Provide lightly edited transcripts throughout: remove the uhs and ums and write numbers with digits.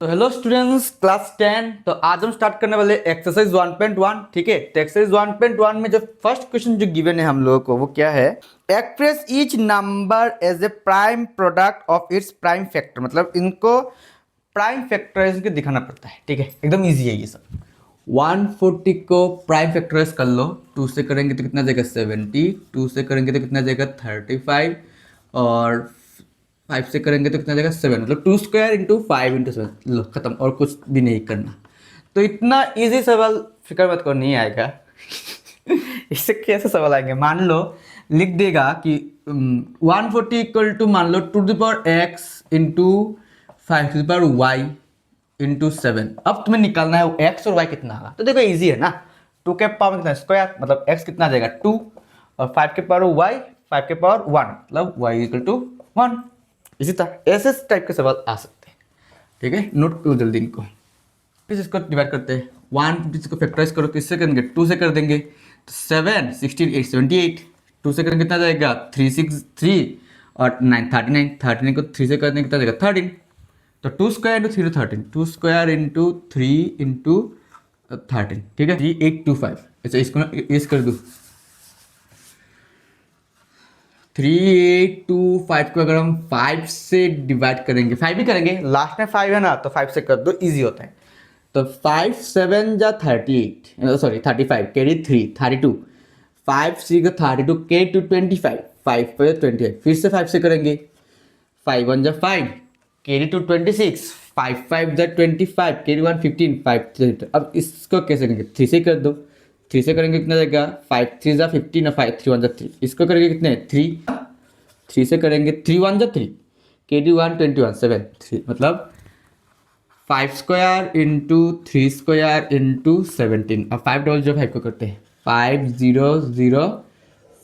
तो hello students, class 10। तो आज हम स्टार्ट करने वाले एक्सरसाइज 1.1। ठीक है, तो एक्सरसाइज 1.1 में जो फर्स्ट क्वेश्चन जो गिवन है हम लोगों को वो क्या है? Express each number as a prime product of its prime factor. मतलब इनको प्राइम फैक्टराइज के दिखाना पड़ता है। ठीक है, एकदम ईजी है ये सब। 140 को प्राइम फैक्टराइज कर लो। 2 से करेंगे तो कितना जाएगा 70, 2 से करेंगे तो कितना जाएगा 35, और 5 से करेंगे तो कितना जाएगा 7। मतलब 2 स्क्वायर इंटू 5 इंटू 7। लो खत्म, और कुछ भी नहीं करना। तो इतना इजी सवाल फिक्र मत करो, नहीं आएगा। इससे कैसे सवाल आएंगे? मान लो लिख देगा कि 140 इक्वल टू मान लो 2 to the power x into 5 to the power y into 7। अब तुम्हें निकालना है x और y कितना होगा। तो देखो इजी है ना, 2 के पावर कितना स्क्वायर, मतलब x कितना आ जाएगा 2, और 5 के पावर y 5 के पावर 1, मतलब y इक्वल टू 1। इसी तरह ऐसे टाइप के सवाल आ सकते हैं। ठीक है, नोट करो जल्दी इनको। फिर इसको डिवाइड करते हैं। 1 को फैक्टराइज करो, किससे करेंगे? 2 से कर देंगे। तो 7 16 8 78। 2 से करेंगे कितना जाएगा 3 6 3, और 9 39। 39 को 3 से कर देंगे कितना जाएगा 13। तो 2 square into 3 13, 2 square into 3 into 13। ठीक है, 3825। अच्छा इसको इस कर दूँ। 3825 को अगर हम 5 से डिवाइड करेंगे, 5 ही करेंगे, लास्ट में 5 है ना, तो 5 से कर दो, इजी होता है। तो 5 7 जा 38, सॉरी 35, कैरी 3 32, 5 6 32, कैरी 2 25, 5 पर 25। फिर से 5 से करेंगे, 5 1 जा 5, कैरी 2 26, 5 5 जा 25, कैरी 1 15, 5 3। अब इसको कैसे करेंगे? 3 से कर दो। 3 से करेंगे कितना जाएगा 5 3 जा 15, और 5 3 1 जा 3। इसको करेंगे कितने 3, 3 से करेंगे 3 1 जा 3, के डी 1 21 7 3, मतलब 5 स्क्वायर इंटू 3 स्क्वायर इंटू 17। अब 5 डबल 0 5 को करते हैं, 5 0 0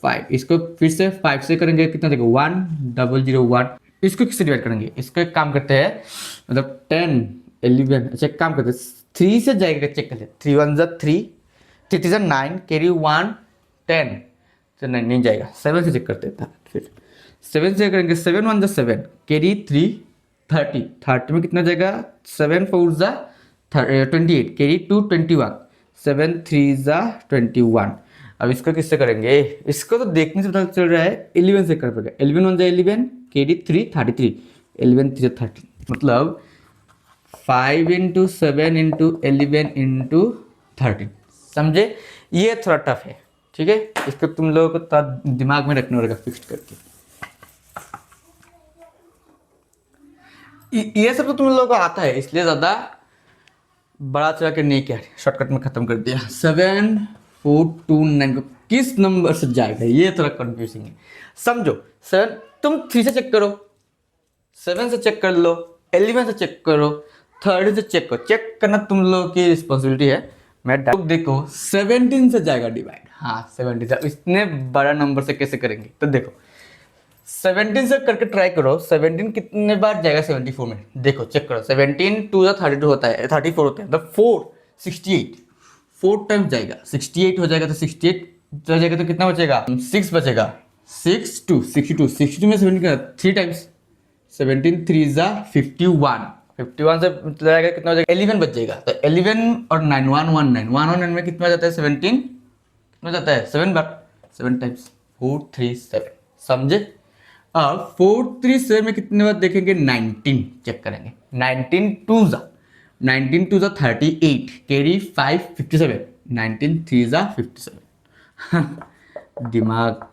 5। इसको फिर से 5 से करेंगे कितना देगा 1 0 0 1। इसको किससे डिवाइड करेंगे? इसको एक काम करते हैं, मतलब 10 11। अच्छा एक काम करते हैं, 3 से जाएगा चेक कर ले। 3 1 जा 3, 3 3 जा 9, कैरी 1 10। तो नहीं जाएगा। 7 से चेक करते हैं। फिर 7 से करेंगे, 7 1 जा 7, कैरी 3 30, 30 में कितना जाएगा 7 4 जा 28, कैरी 2 21, 7 3 जा 21। अब इसको किससे करेंगे? इसको तो देखने से पता चल रहा है 11 से कर पाएगा। 11 1 जा 11, कैरी 3 33, 11 3 जा 30, मतलब 5 इंटू 7 इंटू 11 इंटू 13। समझे? ये थोड़ा टफ है। ठीक है, इसको तुम लोगों को दिमाग में रखना होगा फिक्स करके। ये सब तो तुम लोगों को आता है, इसलिए ज्यादा बड़ा चला के नहीं किया, शॉर्टकट में खत्म कर दिया। 7 4 2 9 को किस नंबर से जाएगा, ये थोड़ा कंफ्यूजिंग है। समझो 7 तुम 3 से चेक करो, 7 से चेक कर लो, 11 से चेक करो, 30 से चेक करो। चेक करना तुम लोगों की रिस्पॉन्सिबिलिटी है। मैं देखो 17 से जाएगा डिवाइड। हाँ 17 से। इतने बड़ा नंबर से कैसे करेंगे? तो देखो 17 से करके ट्राई करो। 17 कितने बार जाएगा 74 में? देखो चेक करो, 17 2 32 होता है, 34 होता है, मतलब 4 68, 4 टाइम्स जाएगा, 68 हो जाएगा। तो 68 हो जाएगा तो कितना बचेगा 6 बचेगा, 6 2 62, 62 में 17 का 3 टाइम्स, 17 3 जा 51, 51 से जाएगा कितना हो जाएगा 11 बच जाएगा। तो 11 और 9 119, 119 में कितना जाता है 17, कितना जाता है 7 बार, 7 टाइम्स 437। समझे? अब 437 में कितने बार देखेंगे 19 चेक करेंगे। 19 2 जा 19 2 जा 38, कैरी 5 57, 19 3 जा 57। दिमाग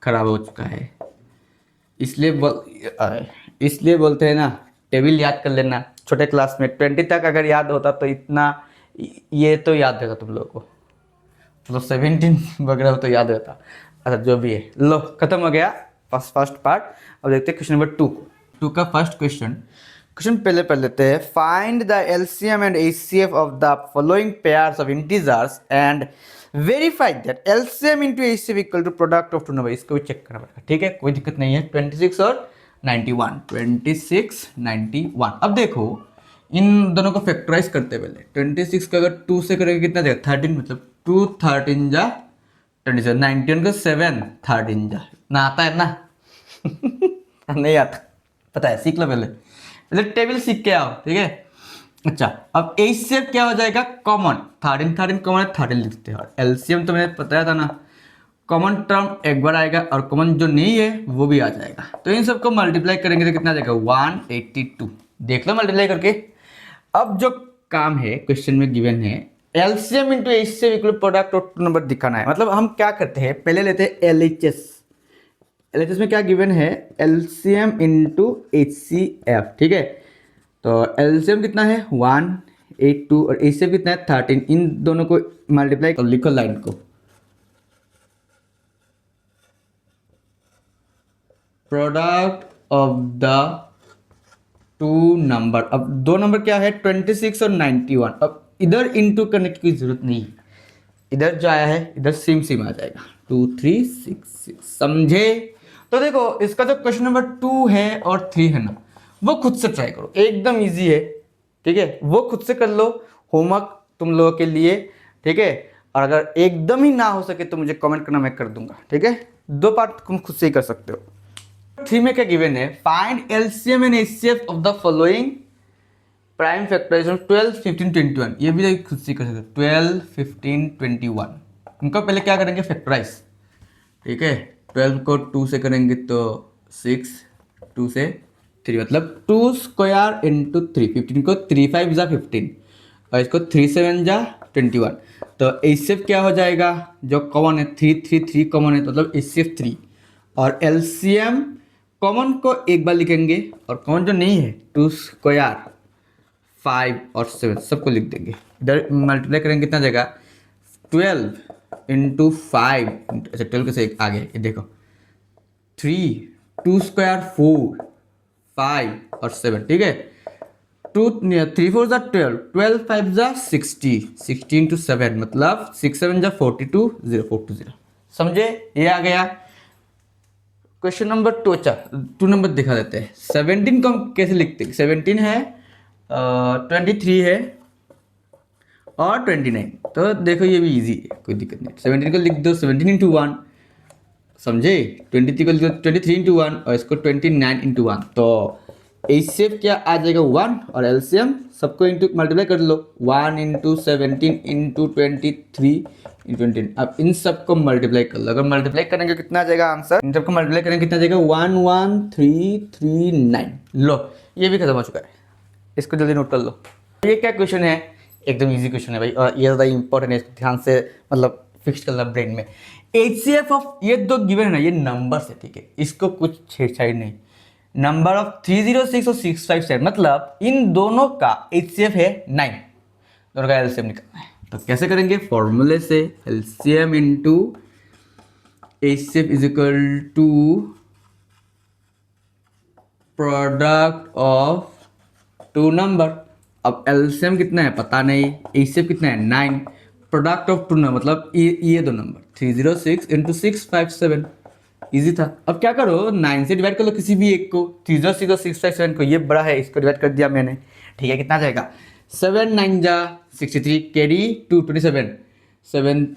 खराब हो चुका है। इसलिए बोलते हैं ना, टेबल याद कर लेना। छोटे क्लास में 20 तक अगर याद होता तो इतना ये तो याद रहता तुम लोगों को, मतलब 17 वगैरह तो याद रहता। अच्छा जो भी है, लो खत्म हो गया फर्स्ट पार्ट। अब देखते हैं क्वेश्चन नंबर 2 को। 2 का फर्स्ट क्वेश्चन पहले पढ़ लेते हैं। Find the LCM and HCF of the following pairs of integers and verify that LCM into HCF equal to product of two number. इसको भी चेक करना पड़ेगा। ठीक है, कोई दिक्कत नहीं है। 26 और 91, 26 91। अब देखो इन दोनों को फैक्टराइज करते पहले। 26 का अगर 2 से करेंगे कितना जाएगा 13, मतलब 2 13 जा 27, 19 का 7 13 जा, ना आता है ना? नहीं आता, पता है, सीख लो पहले टेबल सीख के आओ। ठीक है, अच्छा, अब HCF क्या हो जाएगा, कॉमन, 13 कॉमन है, 13 लिखते हैं। और LCM तो मैंने बताया था ना, कॉमन टर्म एक बार आएगा और कॉमन जो नहीं है वो भी आ जाएगा। तो इन सबको मल्टीप्लाई करेंगे तो कितना आ जाएगा, 182। देख लो मल्टीप्लाई करके। अब जो काम है क्वेश्चन में गिवन है, LCM into HCF equal product of two number दिखाना है। मतलब हम क्या करते हैं, पहले लेते हैं LHS। LHS में क्या गिवन है, LCM इंटू HCF, ठीक है। तो LCM कितना है 182 और HCF कितना है 13। इन दोनों को मल्टीप्लाई कर, लिखो लाइन को, product of the two number. अब दो नंबर क्या है 26 और 91। अब इधर इंटू करने की कोई जरूरत नहीं है, इधर जो आया है इधर सेम सेम आ जाएगा, 2366, समझे। तो देखो इसका जो क्वेश्चन नंबर 2 है और 3 है ना, वो खुद से ट्राई करो, एकदम इजी है, ठीक है। वो खुद से कर लो, होमवर्क तुम लोगों के लिए, ठीक है। और अगर एकदम ही ना हो सके तो मुझे कमेंट करना, मैं कर दूंगा, ठीक है। दो पार्ट तुम खुद से ही कर सकते हो। 3 में क्या गिवन है, find LCM and HCF of the following prime factorisation 12, 15, 21। ये भी खुद से कर सकते हो, 12, 15, 21। उनको पहले क्या करेंगे, फैक्टराइज, ठीक है। 12 को 2 से करेंगे तो 6, 2 से 3 मतलब 2 स्क्वायर इंटू 3। 15 को 3 5 जा 15 और इसको 3 7 जा 21। तो एचसीएफ क्या हो जाएगा, जो कॉमन है 3 3 3 कॉमन है, तो मतलब एचसीएफ 3। और एलसीएम कॉमन को एक बार लिखेंगे और कॉमन जो नहीं है 2 स्क्वायर 5 और 7 सबको लिख देंगे। इधर मल्टीप्लाई करेंगे कितना जाएगा, 12 इंटू 5, अच्छा 12 के से आगे ये देखो 3, 2 स्क्वायर 4, 5 और 7, ठीक है। 2 3 4 जा 12, 12 5 जा 60, 60 इंटू 7 मतलब 6 7 जा 42, 0 420, समझे। ये आ गया क्वेश्चन नंबर 2। अच्छा 2 नंबर दिखा देते हैं। 17 को हम कैसे लिखते हैं, 17 है 23 है और 29। तो देखो ये भी इजी है, कोई दिक्कत नहीं। 17 को लिख दो 17 इंटू 1, समझे। 23 को लिख दो 23 इंटू 1 और इसको 29 इंटू 1। तो एचसीएफ क्या आ जाएगा 1 और एलसीएम सबको इंटू मल्टीप्लाई कर लो, 1 इंटू 17 इंटू 23 इंटू 29। अब इन सबको मल्टीप्लाई कर लो, अगर मल्टीप्लाई करेंगे कितना आ जाएगा आंसर, इन सबको मल्टीप्लाई करेंगे कितना आ जाएगा 11339। लो ये भी खत्म हो चुका है, इसको जल्दी नोट कर लो। ये क्या क्वेश्चन है, एकदम इजी क्वेश्चन है भाई, और ये ज़्यादा इंपॉर्टेंट है, इसको ध्यान से मतलब फिक्स करना ब्रेन में। एचसीएफ ऑफ ये दो गिवन है ना, ये नंबर्स है, ठीक है, इसको कुछ छेड़छाड़ नहीं। नंबर ऑफ 306 और 657 मतलब इन दोनों का एचसीएफ है 9, दोनों का एलसीएम निकालना है। तो कैसे करेंगे, फॉर्मूले से LCM into HCF is equal to product of two number. अब एलसीएम कितना है पता नहीं, एचसीएफ कितना है 9, प्रोडक्ट ऑफ टू नंबर मतलब ये दो नंबर 306 इंटू 657, इजी था। अब क्या करो 9 से डिवाइड कर लो किसी भी एक को, 306 और 657 को, ये बड़ा है इसको डिवाइड कर दिया मैंने, ठीक है। कितना आ जाएगा 7 9 जा 63, कैरी 2 27, 7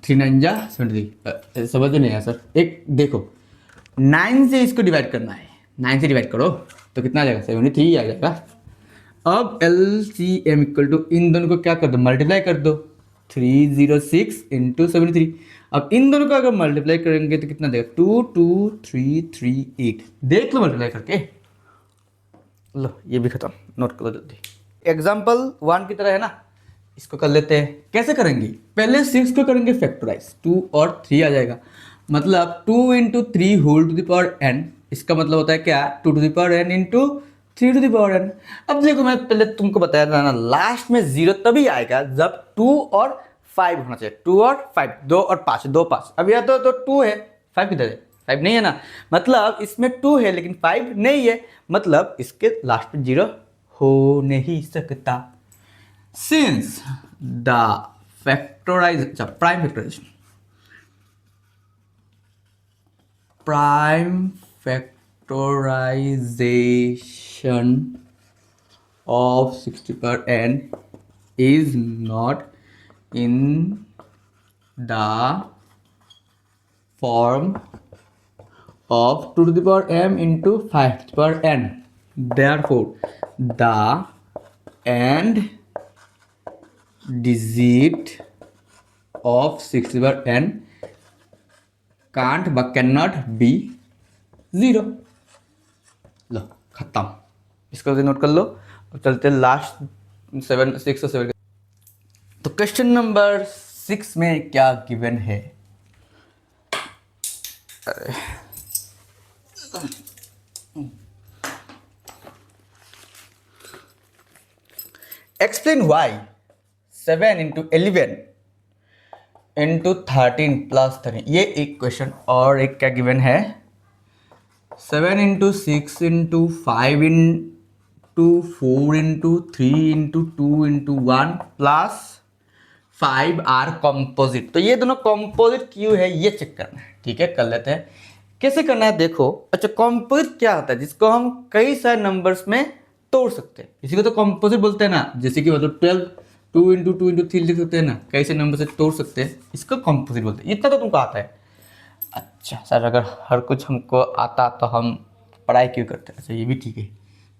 3 9 जा 73। समझ नहीं आया सर, एक देखो 9 से इसको डिवाइड करना है, 9 से डिवाइड करो तो कितना आ जाएगा 73 आ जाएगा। अब L C M equal to इन दोनों को क्या कर दो, मल्टीप्लाई कर दो, 306 इंटू 73। अब इन दोनों को अगर मल्टीप्लाई करेंगे तो कितना देगा 22338। देख लो मल्टीप्लाई करके, लो ये भी खत्म, नोट कर लो जल्दी। एग्जाम्पल 1 की तरह है ना, इसको कर लेते हैं। कैसे करेंगे, पहले 6 को करेंगे फैक्टराइज, 2 और 3 आ जाएगा, मतलब 2 into 3 whole to the power n। इसका मतलब होता है क्या, 2 to the power n into 3 to the power n। अब देखो मैं पहले तुमको बताया था ना, लास्ट में 0 तभी आएगा जब 2 और 5 होना चाहिए, 2 और 5, 2 और 5, 2 5। अब यह तो 2 है, 5 किधर है, 5 नहीं है ना, मतलब इसमें 2 है लेकिन 5 नहीं है, मतलब इसके लास्ट में 0 हो नहीं सकता। Since the factorise prime factorisation, prime factorization of 60 per n is not in the form of 2 to the power m into 5 to the power n. Therefore, the and digit of 6/n can't but cannot be 0। लो खत्म, इसको note कर लो। अब चलते last 7 6 और 7। तो question number 6 में क्या given है? Explain why 7 into 11 into 13 plus 13। ये एक क्वेश्चन। और एक क्या गिवन है? 7 into 6 into 5 into 4 into 3 into 2 into 1 plus 5 are composite. तो ये दोनों कॉम्पोजिट क्यों है ये चेक करना है। ठीक है, कर लेते हैं। कैसे करना है देखो। अच्छा, कॉम्पोजिट क्या होता है? जिसको हम कई सारे नंबर्स में तोड़ सकते हैं, इसी को तो कॉम्पोजिट बोलते हैं ना। जैसे कि मतलब 12 2 into 2 into 3 लिख सकते हैं ना, कई सारे नंबर से तोड़ सकते हैं, इसको कॉम्पोजिट बोलते हैं। इतना तो तुमको आता है। अच्छा सर, अगर हर कुछ हमको आता तो हम पढ़ाई क्यों करते हैं? अच्छा ये भी ठीक है।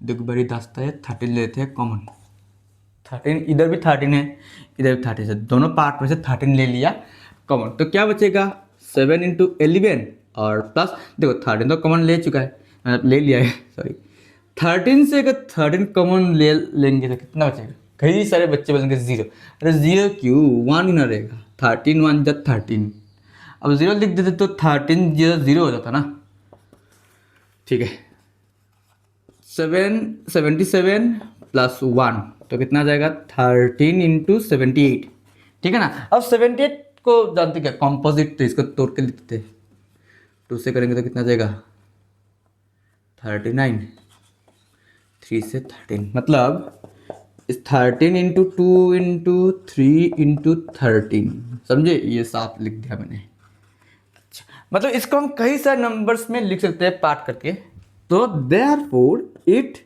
देखो बड़ी दास्ता है, 13 लेते हैं कॉमन। 13 इधर भी 13 है, इधर भी 13 है, दोनों पार्ट में से 13 ले लिया कॉमन। तो क्या बचेगा? 7 into 11 और प्लस, देखो 13 तो कॉमन ले चुका है, मतलब ले लिया है, सॉरी। 13 से अगर 13 कॉमन ले लेंगे तो कितना बचेगा? कई सारे बच्चे बोलेंगे 0। अरे 0 क्यों, 1 ही ना रहेगा। 13 1 जा 13। अब 0 लिख देते तो 13 0 हो जाता ना। ठीक है, 77 प्लस 1 तो कितना आ जाएगा? 13 into 78। ठीक है ना। अब 78 को जानते क्या, कॉम्पोजिट, तो इसको तोड़ के लिखते 2 से करेंगे तो कितना आ जाएगा? 39। 3 से 13 मतलब इस 13 into 2 into 3 into 13, समझे? ये 7 लिख दिया मैंने। अच्छा, मतलब इसको हम कई सारे नंबर्स में लिख सकते हैं पार्ट करके। तो देयरफॉर इट,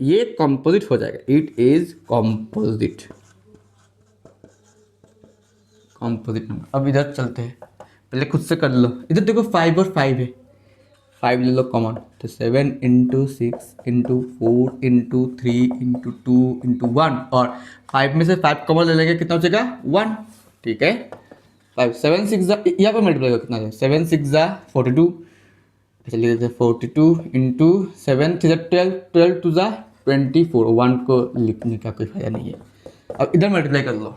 ये कॉम्पोजिट हो जाएगा। It is composite, composite number. अब इधर चलते हैं, पहले खुद से कर लो। इधर देखो 5 और 5 है, 5 ले लो कॉमन। तो 7 into 6 into 4 into 3 into 2 into 1 और 5 में से 5 कॉमन ले लेंगे, कितना बचेगा? 1। ठीक है, 5 7 6 यहाँ पर मल्टीप्लाई कितना है? 7 6 42। चलिए 42 इंटू 7 3 12, 12 2 24। 1 को लिखने का कोई फायदा नहीं है। अब इधर मल्टीप्लाई कर लो।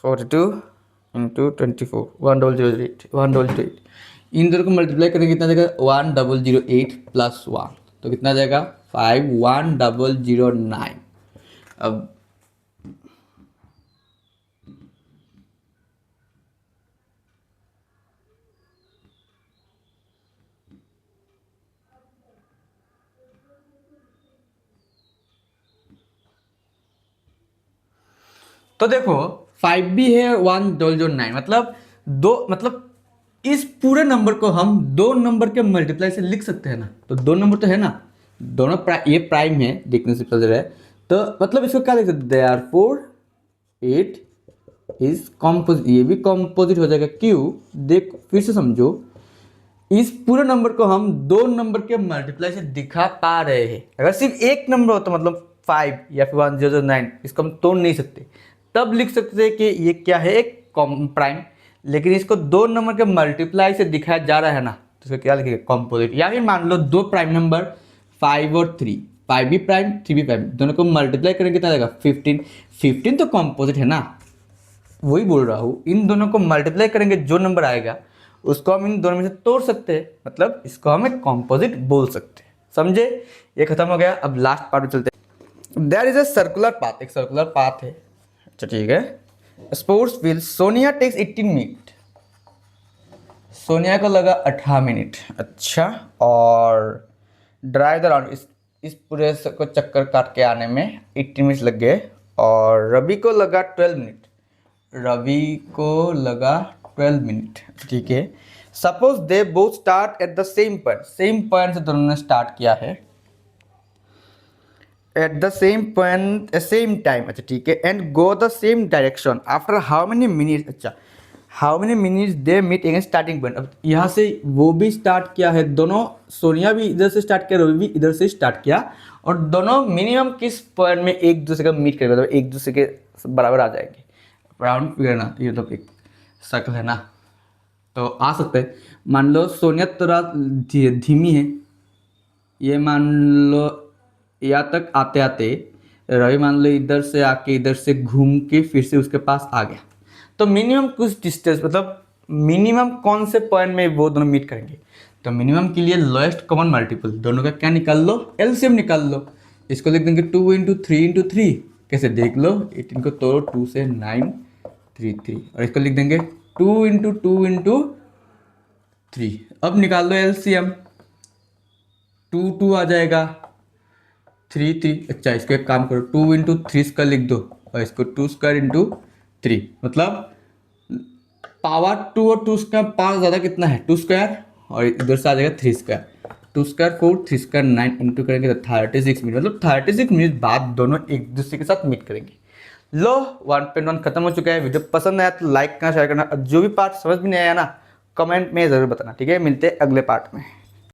Forty two into 24 1008 1008। इन दोनों को मल्टीप्लाई करेंगे कितना जाएगा? 1008 प्लस 1 तो कितना जाएगा? 51009। अब तो देखो 5 भी है, 1009 मतलब मतलब इस पूरे नंबर को हम दो नंबर के मल्टीप्लाई से लिख सकते हैं ना। तो दो नंबर तो है ना, दोनों ये प्राइम है, देखने से पता चल रहा है। तो मतलब इसको क्या लिख सकते? Therefore it is composite. ये भी कॉम्पोजिट हो जाएगा। क्यों? देख फिर से समझो, इस पूरे नंबर को हम दो नंबर के मल्टीप्लाई से दिखा पा रहे हैं। अगर सिर्फ एक नंबर हो तो मतलब 5 या फिर 1009, इसको हम तोड़ नहीं सकते। तब लिख सकते हैं कि ये क्या है? एक प्राइम। लेकिन इसको दो नंबर के मल्टीप्लाई से दिखाया जा रहा है ना, तो इसको क्या लिखेगा? कॉम्पोजिट। या फिर मान लो दो प्राइम नंबर 5 और 3, 5 भी प्राइम 3 भी प्राइम, दोनों को मल्टीप्लाई करेंगे कितना जाएगा? 15। 15 तो कॉम्पोजिट है ना, वही बोल रहा हूँ। इन दोनों को मल्टीप्लाई करेंगे, जो नंबर आएगा उसको हम इन दोनों में से तोड़ सकते हैं, मतलब इसको हम एक कॉम्पोजिट बोल सकते हैं। समझे? ये खत्म हो गया। अब लास्ट पार्ट में चलते हैं। There is a circular path, एक सर्कुलर पाथ है। अच्छा ठीक है। Sports wheel, Sonia takes 18 minute, Sonia को लगा 18 मिनट। अच्छा, और ड्राइव द राउंड, इस पूरे को चक्कर काट के आने में 18 मिनट लग गए। और रवि को लगा 12 मिनट, रवि को लगा 12 मिनट। ठीक है। Suppose they both start at the same point, same point से दोनों ने स्टार्ट किया है, at the same point same time. अच्छा ठीक है। And go the same direction after how many minute. अच्छा, how many minutes they meet again starting point. अब यहाँ से वो भी स्टार्ट किया है, दोनों सोनिया भी इधर से स्टार्ट किया, रवि भी इधर से स्टार्ट किया, और दोनों मिनिमम किस पॉइंट में एक दूसरे का मीट करेगा, मतलब एक दूसरे के बराबर आ जाएंगे। राउंड फिगर ना, ये तो एक सर्कल है ना, तो आ सकते हैं। मान लो सोनिया थोड़ा धीमी है, ये मान लो यहाँ तक आते आते रवि मान लो इधर से आके इधर से घूम के फिर से उसके पास आ गया, तो मिनिमम कुछ डिस्टेंस, मतलब मिनिमम कौन से पॉइंट में वो दोनों मीट करेंगे। तो मिनिमम के लिए लोएस्ट कॉमन मल्टीपल दोनों का क्या निकाल लो, एलसीएम निकाल लो। इसको लिख देंगे 2 × 3 × 3, कैसे देख लो, 18 को तोड़ो 2 से 9 3 3, और इसको लिख देंगे 2 × 2 × 3। अब निकाल लो एलसीएम, 2 2 आ जाएगा, 3 3। अच्छा इसको एक काम करो, 2 × 3 लिख दो, और इसको 2² × 3, मतलब पावर 2 और 2² पावर ज़्यादा कितना है 2², और इधर से आ जाएगा 3²। 2² 4, 3² 9 इंटू करेंगे तो 36 मिनट, मतलब 36 मिनट बाद दोनों एक दूसरे के साथ मीट करेंगे। लो 1.1 खत्म हो चुका है। वीडियो पसंद आया तो लाइक करना, शेयर करना, और जो भी पार्ट समझ में नहीं आया ना कमेंट में ज़रूर बताना, ठीक है। मिलते हैं अगले पार्ट में।